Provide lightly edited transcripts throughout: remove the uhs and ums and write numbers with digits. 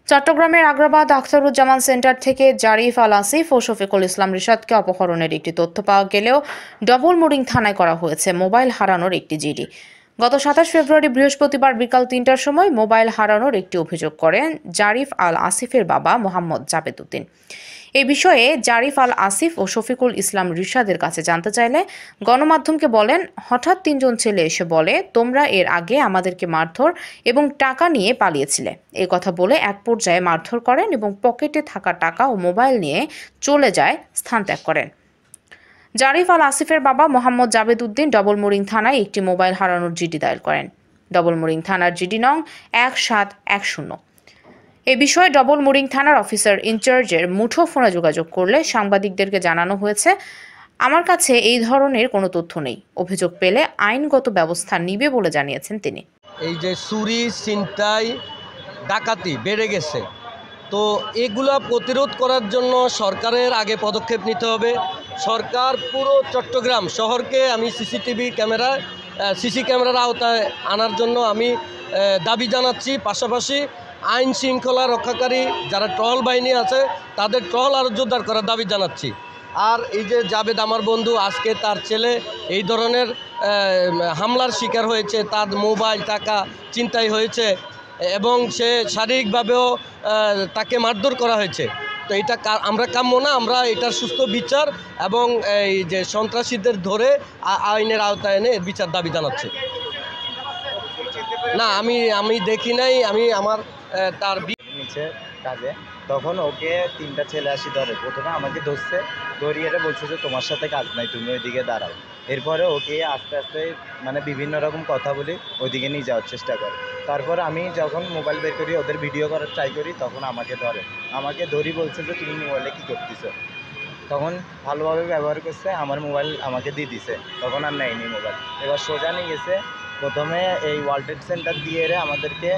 চট্টগ্রামের আগ্রাবাদ আখতারুজ্জামান সেন্টার থেকে জারিফ আল আসিফ ও শফিকুল ইসলাম রিশাদকে অপহরণের একটি তথ্য পাওয়া গেলেও ডবল মুরিং থানায় করা হয়েছে মোবাইল হারানোর একটি জিডি। গত ২৭ ফেব্রুয়ারি বৃহস্পতিবার বিকাল ৩টার সময় মোবাইল হারানোর একটি অভিযোগ করেন জারিফ আল আসিফের বাবা মোহাম্মদ জাবেদ উদ্দিন। এই বিষয়ে জারিফ আল আসিফ ও শফিকুল ইসলাম রিশাদের কাছে জানতে চাইলে গণমাধ্যমকে বলেন, হঠাৎ ৩জন ছেলে এসে বলে, তোমরা এর আগে আমাদেরকে মারধর এবং টাকা নিয়ে পালিয়েছিলে। এই কথা বলে এক পর্যায়ে মারধর করেন এবং পকেটে থাকা টাকা ও মোবাইল নিয়ে চলে যায়, স্থান ত্যাগ করেন। জারিফ আল আসিফের বাবা মোহাম্মদ জাবেদ উদ্দিন ডবল মুরিং থানায় একটি মোবাইল হারানোর জিডি দায়ের করেন। ডবল মুরিং থানার জিডি নং 1710। এ বিষয়ে ডবল মুরিং থানার অফিসার ইনচার্জের মুঠোফোনে যোগাযোগ করলে সাংবাদিকদেরকে জানানো হয়েছে, আমার কাছে এই ধরনের কোনো তথ্য নেই। অভিযোগ পেলে আইনগত ব্যবস্থা নিবে বলে জানিয়েছেন তিনি। এই যে চুরি, ছিনতাই, ডাকাতি বেড়ে গেছে, তো এগুলা প্রতিরোধ করার জন্য সরকারের আগে পদক্ষেপ নিতে হবে। সরকার পুরো চট্টগ্রাম শহরকে আমি সিসি ক্যামেরার আওতায় আনার জন্য আমি দাবি জানাচ্ছি। পাশাপাশি আইন শৃঙ্খলা রক্ষাকারী যারা টহল বাহিনী আছে তাদের টহল আরও জোরদার করার দাবি জানাচ্ছি। আর এই যে জাবেদ আমার বন্ধু, আজকে তার ছেলে এই ধরনের হামলার শিকার হয়েছে, তার মোবাইল টাকা ছিনতাই হয়েছে এবং সে শারীরিকভাবেও তাকে মারধর করা হয়েছে। তো এটা আমরা কাম্য না, আমরা এটার সুস্থ বিচার এবং এই যে সন্ত্রাসীদের ধরে আইনের আওতায় এনে এর বিচার দাবি জানাচ্ছে। না, আমি দেখি নাই, আমি আমার তার নিচে কাজে, তখন ওকে 3টা ছেলে আসি ধরে। প্রথমে আমাকে ধরছে, ধরিয়ে বলছে যে তোমার সাথে কাজ নাই, তুমি ওইদিকে দাঁড়াও। এরপরে ওকে আস্তে আস্তে মানে বিভিন্ন রকম কথা বলি ওইদিকে নিয়ে যাওয়ার চেষ্টা করে। তারপর আমি যখন মোবাইল বের করি, ওদের ভিডিও করার ট্রাই করি, তখন আমাকে ধরে। আমাকে ধরি বলছে যে তুমি মোবাইলে কী করতেছো। তখন ভালোভাবে ব্যবহার করছে, আমার মোবাইল আমাকে দিয়ে দিছে, তখন আর নেয়নি মোবাইল। এবার সোজা নিয়ে গেছে, প্রথমে এই ওয়ার্ল্ড ট্রেড সেন্টার দিয়ে আমাদেরকে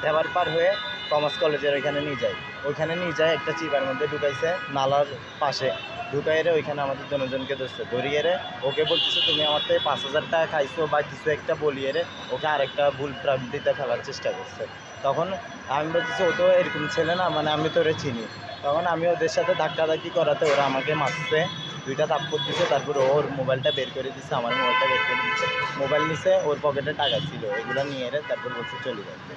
ঢেবার পার হয়ে কমার্স কলেজের ওইখানে নিয়ে যায়। ওইখানে নিয়ে যায় একটা চিপার মধ্যে ঢুকাইছে, নালার পাশে ঢুকাইরে ওইখানে আমাদের জনজনকে ধরছে। ধরিয়ে ওকে বলতেছে তুমি আমার থেকে 5,000 টাকা খাইছো বা কিছু একটা বলিয়ে ওকে আরেকটা ভুল প্রান্তিতে ফেলার চেষ্টা করছে। তখন আমি বলতেছি ও তো এরকম ছেলে না, মানে আমি তো ওরে চিনি। তখন আমি ওদের সাথে ধাক্কাধাক্কি করাতে ওরা আমাকে মারছে, 2টা থাপ্পড় দিছে। তারপর ওর মোবাইলটা বের করে দিচ্ছে, আমার মোবাইলটা বের করে দিচ্ছে। মোবাইল নিছে, ওর পকেটে টাকা ছিল, এগুলো নিয়ে তারপর বলছে চলে যাচ্ছে।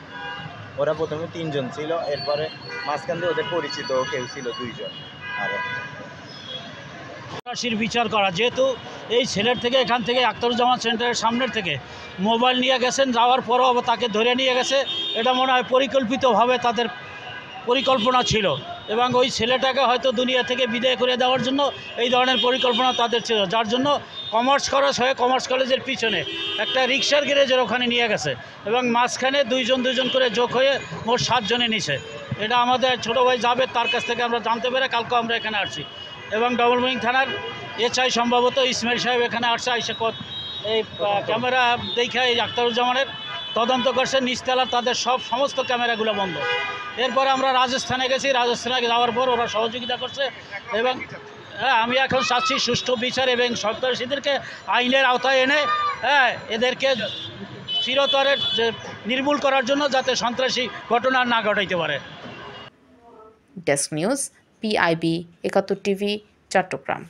ওরা প্রথমে 3জন ছিল, এরপরে মাঝখান দিয়ে ওদের পরিচিত কেউ ছিল 2জন। আর বিচার করা, যেহেতু এই ছেলের থেকে এখান থেকে আখতারুজ্জামান সেন্টারের সামনের থেকে মোবাইল নিয়ে গেছেন, যাওয়ার পরও তাকে ধরে নিয়ে গেছে। এটা মনে হয় পরিকল্পিতভাবে তাদের পরিকল্পনা ছিল এবং ওই ছেলেটাকে হয়তো দুনিয়া থেকে বিদায় করে দেওয়ার জন্য এই ধরনের পরিকল্পনা তাদের ছিল, যার জন্য কমার্স খরচ হয়ে কমার্স কলেজের পিছনে একটা রিক্সার গ্যারেজের ওখানে নিয়ে গেছে এবং মাঝখানে দুইজন করে যোগ হয়ে মোট 7 জনে নিছে। এটা আমাদের ছোটো ভাই জাবেদ, তার কাছ থেকে আমরা জানতে পেরে কালকে আমরা এখানে আসছি এবং ডবল মুরিং থানার এসআই সম্ভবত ইসমাইল সাহেব এখানে আসছে, আইসে এই ক্যামেরা দেখে এই আখতারুজ্জামানের তদন্ত করছে। নিচতলার তাদের সমস্ত ক্যামেরাগুলো বন্ধ। এরপরে আমরা রাজস্থানে গেছি, রাজস্থানে যাওয়ার পর ওরা সহযোগিতা করছে এবং আমি এখন চাচ্ছি সুষ্ঠু বিচার এবং সন্ত্রাসীদেরকে আইনের আওতায় এনে এদেরকে চিরতরে নির্মূল করার জন্য, যাতে সন্ত্রাসী ঘটনা না ঘটাইতে পারে। Desk news, PIB 71 TV, Chittagong.